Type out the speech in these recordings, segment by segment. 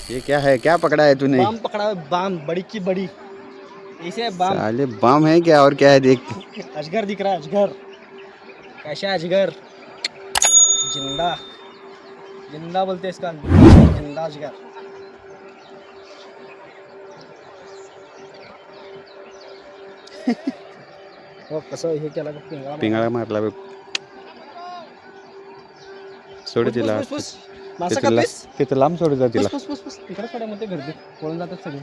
ये क्या है, क्या पकड़ा है तूने? बाम पकड़ा है, बाम, बड़ी की बड़ी। ऐसे बाम। साले बम है क्या और क्या है देख? अजगर दिख रहा है, अजगर। कैसा अजगर? जिंदा। जिंदा बोलते हैं इसका, जिंदा अजगर। हो कसं हे केला का पिंगळा पिंगळा मारला बघ. सोड तिला. मासा का पीस? तिथं लांब सोड जा तिला. पुस तिकडे कडे मध्ये गर्दी पळून जातात सगळे.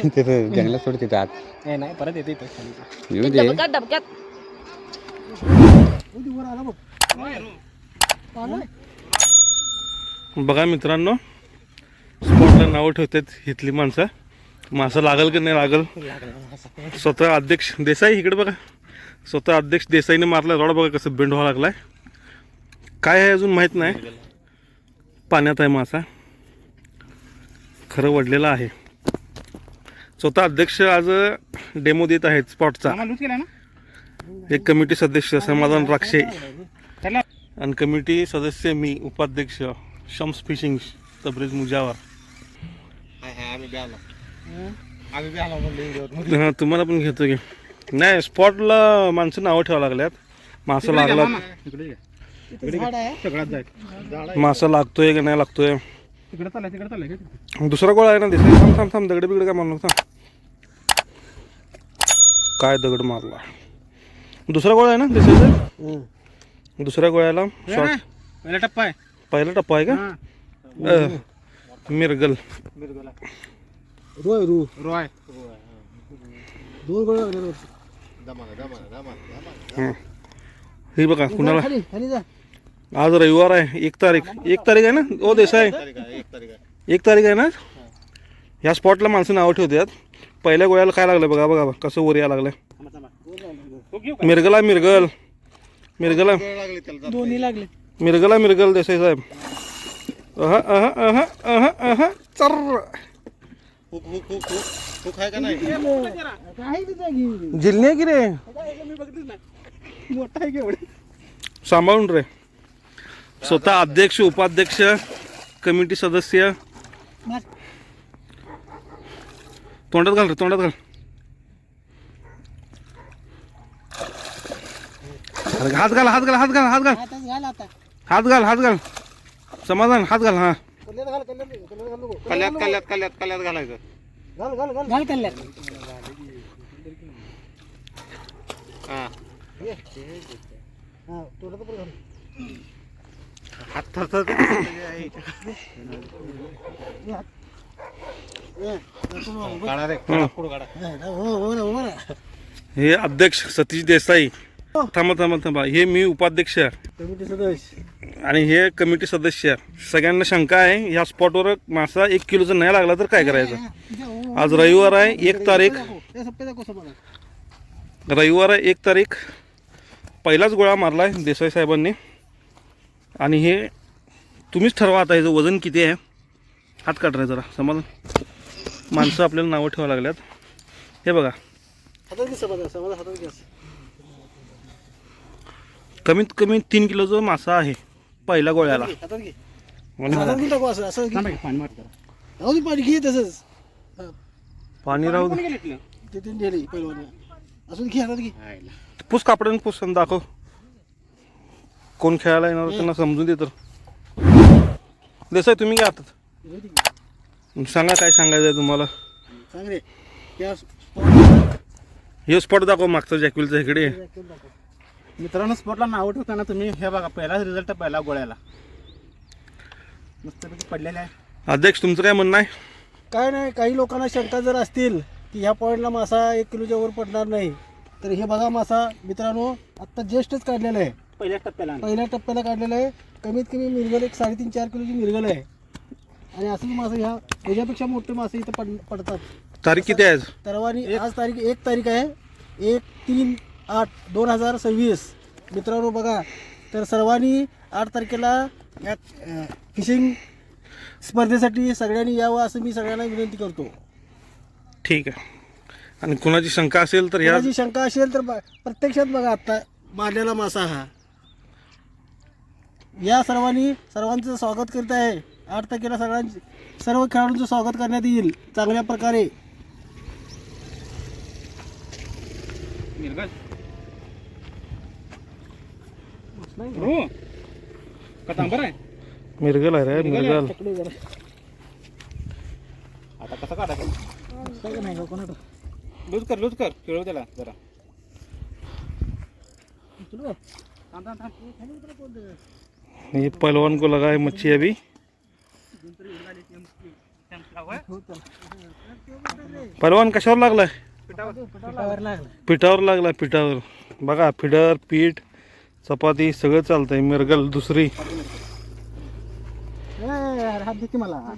तिथं जंगलात सोड तिथं आत. नाही परत येते इथं खाली. येऊ दे. डबक्यात बघा मित्रांनो, स्पॉटला नावं ठेवतात इथली माणसं. मासा लागल की नाही लागल. स्वतः अध्यक्ष देसाई इकडे बघा, स्वतः अध्यक्ष देसाईने मारला रोड. बघा कसं बेंड व्हावं लागलाय. काय आहे अजून माहीत नाही. पाण्यात आहे मासा, खरं वडलेला आहे. स्वतः अध्यक्ष आज डेमो देत आहेत स्पॉटचा. एक कमिटी सदस्य समाधान राक्षे आणि कमिटी सदस्य मी, उपाध्यक्ष शम्स फिशिंग तब्रेज मुजावर. हां, तुम्हाला पण घेतो की नाही. स्पॉटला माणसं नावं ठेवावं लागल्यात. मासा लागला, मासा लागतोय का नाही लागतोय. दुसरा गोळा आहे ना दिसाय. थांब दगड बिगड काय मारलो. काय दगड मारला. दुसरा गोळा आहे ना दिसायचं. दुसऱ्या गोळ्याला पहिला टप्पा आहे. पहिला टप्पा आहे का? मिरगल. रोय दोन गोळे. ही बघा कुणाला. आज रविवार आहे, 1 तारीख आहे ना ओ देसाई. 1 तारीख आहे ना. ह्या स्पॉटला माणसं नावं ठेवतात. पहिल्या गोळ्याला काय लागलं बघा. बघा कसं वर यायला लागलं. मिरगल दोन्ही लागले. मिरगल देसाई साहेब. चर जिल्हे की रे. मोठा आहे केवढे. सांभाळून रे. स्वतः अध्यक्ष, उपाध्यक्ष, कमिटी सदस्य. तोंडात घाल. हात घाल. समाधान हात घाल. हा कल्यात घालायचं. घाल कल्यात. हे अध्यक्ष सतीश देसाई. थांबा. हे मी उपाध्यक्ष कमिटी सदस्य आणि हे कमिटी सदस्य. सगळ्यांना शंका आहे ह्या स्पॉटवर मासा 1 किलोचा नाही लागला तर काय करायचं. आज रविवार आहे 1 तारीख. रविवार आहे 1 तारीख. पहिलाच गोळा मारलाय देसाई साहेबांनी. आणि हे तुम्हीच ठरवा आता ह्याचं वजन किती आहे. हात काढाय जरा समाधान. माणसं आपल्याला नावं ठेवावं लागल्यात. हे बघा कमीत कमी 3 किलोचा मासा आहे पहिल्या गोळ्याला. पाणी राहू दे. पुस कापड्यानं पुस दाखव. कोण खेळायला येणार त्यांना समजून दे. तर देसाई तुम्ही काय आता सांगा काय सांगायचं आहे तुम्हाला. हे स्पॉट दाखव मागचा जॅक्विलचा. इकडे मित्रांनो, स्पॉटला नाव ठेवताना तुम्ही हे बघा. पहिला रिझल्ट पहिला गोळ्याला मस्तपैकी पडलेला आहे. अध्यक्ष तुमचं काय म्हणणं आहे? काय नाही, काही लोकांना शंका जर असतील की ह्या पॉईंटला मासा 1 किलोच्या वर पडणार नाही, तर हे बघा मासा मित्रांनो आत्ता जस्टच काढलेला आहे. पहिल्या टप्प्याला काढलेला आहे. कमीत कमी मिरगल 3.5-4 किलोची मिरगल आहे. आणि असं मासा ह्याच्यापेक्षा मोठे मासे इथं पडतात. तारीख किती आहे? सर्वांनी आज तारीख 1 तारीख आहे. 1/3/2026 मित्रांनो बघा. तर सर्वांनी 8 तारखेला या फिशिंग स्पर्धेसाठी सगळ्यांनी यावं असं मी सगळ्यांना विनंती करतो. ठीक आहे. आणि कुणाची शंका असेल तर कुणाची शंका असेल तर प्रत्यक्षात बघा आत्ता मारलेला मासा हा. या सर्वांचं स्वागत करत आहे 8 तारखेला सर्व खेळाडूंचं स्वागत करण्यात येईल चांगल्या प्रकारे. मिरगल आहे रे मिरगल. आता कसं काढायचं? लूज कर खेळू त्याला जरा. ये पहलवान को लगा है मच्छी अभी. पहलवान कशावर लागलाय? पिठावर लागलाय. पिठावर बघा, फिडर पीठ चपाती सगळं चालतंय. मिरगल दुसरी. हात दे की मला.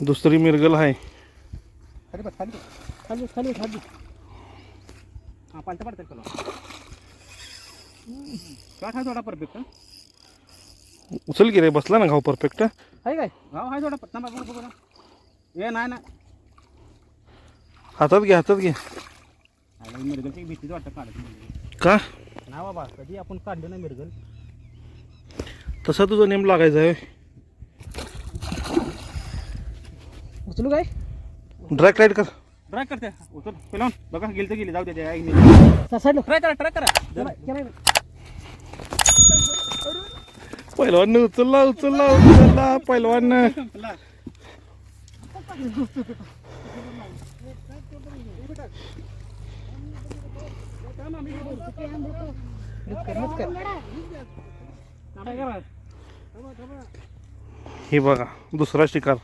दुसरी मिरगल आहे. खाली हात दे. पालटा पडतात त्याला. काय थोडा परफेक्ट उचल की रे, बसला ना घाव परफेक्ट. आहे काय गाव हाय थोडा पत्ता बघा. ए नाही ना हातात घे. मिरगलची भीतीच वाटतं काढायची. का ना बाबा, कधी आपण काढलं नाही मिरगल. तसा तुझा नेम लागायचा आहे. उचलू काय ड्रॅग राईड कर. ट्राय करते उचल पेलावून बघा. गेली तर गेली, जाऊ दे. ट्राय करा. पहिलवान उचलला पहिलवान. हे बघा दुसरा शिकार.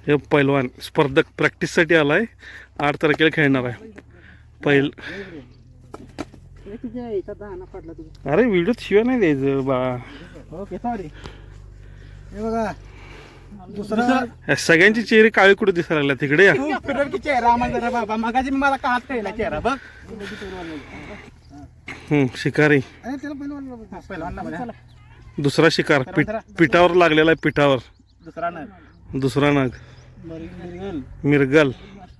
हे पैलवान स्पर्धक प्रॅक्टिससाठी आलाय. 8 तारखेला खेळणार आहे. अरे व्हिडिओ शिवाय नाही द्यायचं बा. Okay sorry. हे बघा दुसरा. या सगळ्यांची चेहरे काळे कुठे दिसायला लागल्या तिकडे या. चेहरा माझा बाबा मगाशी मला काळात कळला चेहरा बघ. शिकारी. अरे त्याला पहिलवान दुसरा शिकार पिठावर लागलेला आहे. पिठावर दुसरा नाग. मिरगल.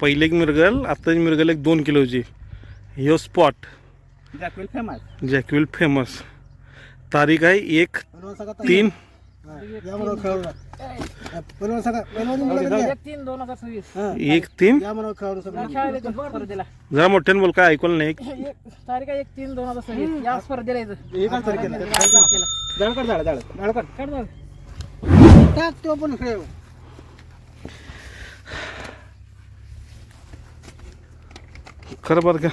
पहिली एक मिरगल, आता मिरगल 1-2 किलोची. ह्यो स्पॉट जॅकविल फेमस. तारीख आहे 1/3. 1/3. जरा मोठ्याने बोल, काय ऐकलं नाही. तारीख 1/3/2026 या स्पर्धेला खरं बरं का.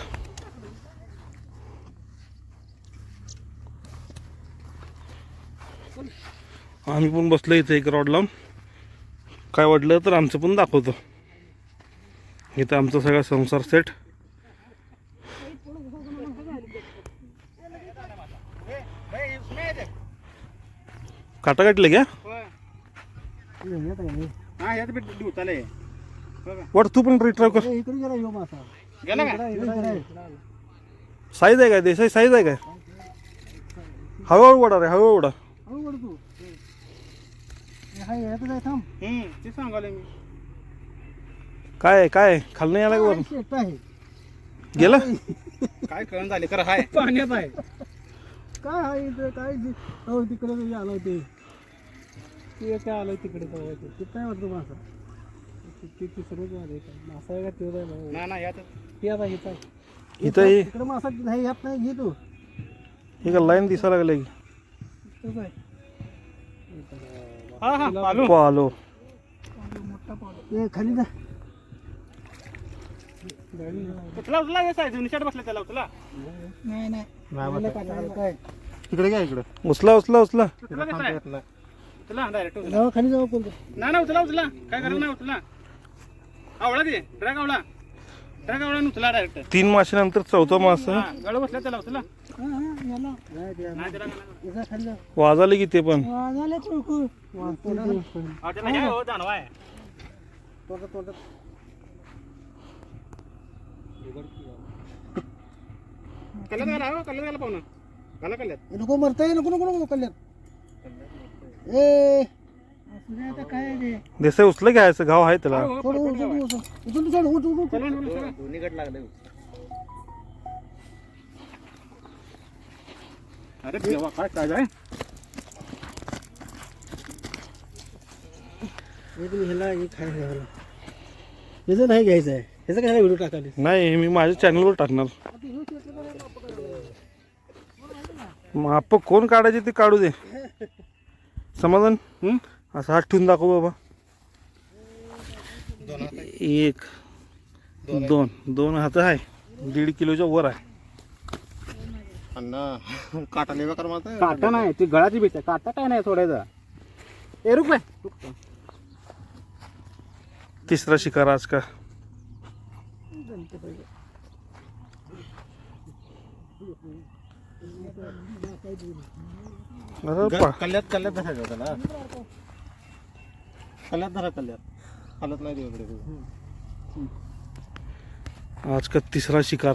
आम्ही पण बसलो इथं एक रॉड लावून. काय वाटलं तर आमचं पण दाखवतो. इथं आमचा सगळा संसार सेट. काटा काटले घ्या. वाट तू पण ट्राय कर. साईज आहे काय? देसाई साईज आहे काय? हळूहळू वडा रे, हळूहळू वडा. ते सांगाले मी. काय खाली नाही आला का? गेला काय कळण झाले खरं हाय पाण्यात आहे. काय आहे इथं काय हो तिकडे आलं ते काय आलं तिकडे ते काय वाटतं मासा ते सर्वच आले मासा आहे का ते ना यात ते आता इथं इकडे मासा नाही यात नाही घे तू. हे का लाईन दिसायला लागले की. पालो ते खाली जा. उचला निशाट बसला त्याला उचला. काय तिकडे घ्या इकडे. उचला डायरेक्ट खाली जाऊ कोणतं ना उचला काय करा ना उचला. आवळा दे ड्रॅग आवळा उचला डायरेक्ट. 3 माशानंतर 4था मासा. गळ बसला त्याला उचला. वाजाले की ते पण. नको मरताय नको कल्याण. ए काय देसाई उचलं घ्यायचं, घाव आहे त्याला. अरे देवा काय काय एक मी ह्याला एक आहे ह्याला ह्याचं नाही घ्यायचं आहे ह्याचं काय व्हिडिओ टाकायला नाही हे मी माझ्या चॅनलवर टाकणार. माप कोण काढायचे ते काढू दे. समाधान असं हात ठेवून दाखव बाबा. 1 2 2 हात आहे 1.5 किलोच्या वर आहे. काटा लेवा कर माझा काटा नाही ती गळाची भीत आहे काटा काय नाही थोड्याचा ए रुक बाय तिसरा शिकार आज का. अरे पा कल्यात धरायचं त्याला कल्यात धरा कल्यात हालत नाही देवाकडे. आज का तीसरा शिकार.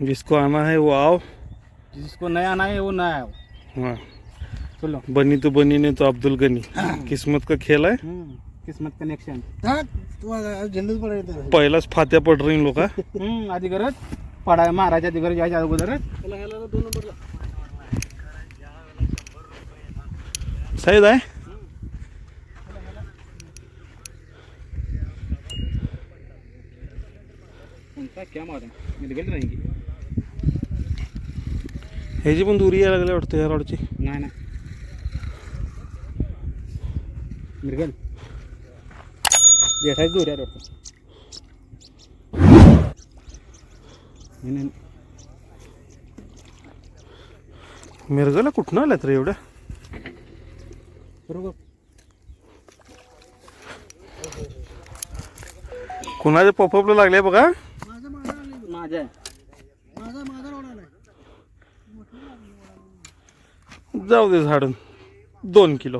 जिसको आना है वो आओ. जिसको नहीं आना है वो ना आओ. हाँ चलो बनी तो बनी ने तो अब्दुल गनी. किस्मत का खेल है. किस्मत कनेक्शन. तुम्हाला झेंडूच पडायचं पहिलाच फात्या पड रही लोक. आधी गरज पडाय महाराज आधी गरज यायच्या अगोदरच. त्याला ह्याला 2 नंबरला सही है. उनका क्या मारे मिल गेल नाही ह्याची पण दुरी यायला लागली वाटतं या रॉडची. नाही नाही मिरगल जेठाची दोऱ्या रोड मिरगाला कुठनं आल्यात रे एवढ्या. बरोबर कुणाच्या पॉपअपला लागले बघा. माझ्या माझा रोड आलाय जाऊ दे झाडून 2 किलो.